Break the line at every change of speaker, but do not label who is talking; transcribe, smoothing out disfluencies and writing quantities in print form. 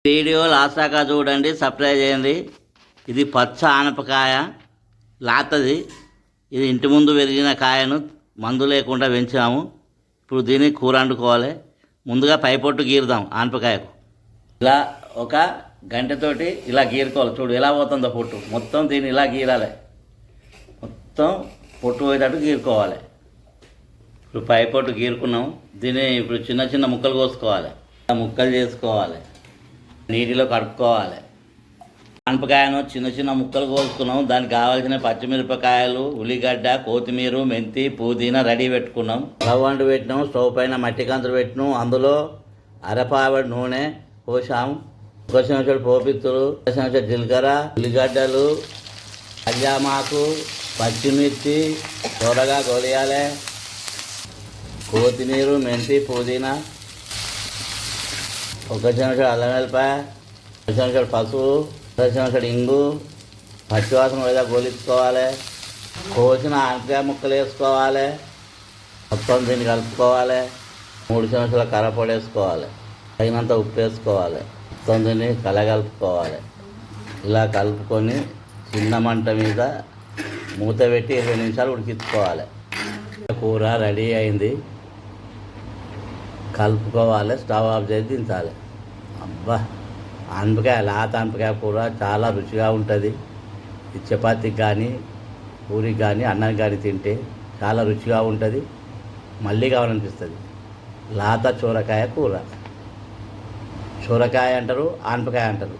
Video last దాకా చూడండి, subscribe చేయండి. ఇది పచ్చ ఆనపకాయ లాతది. ఇది ఇంటి ముందు పెరిగిన కాయను మందు లేకుండా పెంచాము. ఇప్పుడు దీన్ని కూర వండుకోవాలి. ముందుగా పైపొట్టు గీరుదాం. ఆనపకాయకు ఇలా ఒక గంటతోటి ఇలా గీరుకోవాలి. చూడు ఎలా పోతుందో పొట్టు మొత్తం. దీన్ని ఇలా గీరాలి, మొత్తం పొట్టు పోయేటట్టు గీరుకోవాలి. ఇప్పుడు పైపొట్టు గీరుకున్నాం. దీన్ని ఇప్పుడు చిన్న చిన్న ముక్కలు కోసుకోవాలి. ముక్కలు చేసుకోవాలి, నీటిలో కడుక్కోవాలి. ఆనపకాయను చిన్న చిన్న ముక్కలు కోసుకున్నాం. దానికి కావాల్సిన పచ్చిమిరపకాయలు, ఉల్లిగడ్డ, కొత్తిమీర, మెంతి, పుదీనా రెడీ పెట్టుకున్నాం. స్టవ్ అంటు పెట్టినాం. స్టవ్ పైన మట్టి కంతులు పెట్టినాం. అందులో అరపావడి నూనె పోసాము. ఒక చెంచాడు పోపిత్తులు, ఒక చెంచాడు జీలకర్ర, ఉల్లిగడ్డలు, అల్లామాకు, పచ్చిమిర్చి త్వరగా కొలియాలి. కొత్తిమీర, మెంతి, పుదీనా, ఒక చెంచాడు అల్లం వెల్లిపాయ, ఒక చెంచాడు పసుపు, ఒక చెంచాడు ఇంగు, పచ్చివాసన మీద గోలించుకోవాలి. కోసిన ఆనపకాయ ముక్కలు వేసుకోవాలి. మొత్తం దీన్ని కలుపుకోవాలి. 3 చెంచాల కర్రపొడి వేసుకోవాలి. తగినంత ఉప్పు వేసుకోవాలి. మొత్తం దీన్ని కలగలుపుకోవాలి. ఇలా కలుపుకొని చిన్న మంట మీద మూత పెట్టి 20 నిమిషాలు ఉడికించుకోవాలి. కూర రెడీ అయింది. కలుపుకోవాలి. స్టవ్ ఆఫ్ చేసి దించాలి. అబ్బా, ఆనపకాయ లాత ఆనపకాయ కూర చాలా రుచిగా ఉంటుంది. ఈ చపాతీకి కానీ, పూరికి కానీ, అన్నానికి కానీ తింటే చాలా రుచిగా ఉంటుంది. మళ్ళీ కావాలనిపిస్తుంది. లాత సొరకాయ కూర. సొరకాయ అంటారు, ఆనపకాయ అంటారు.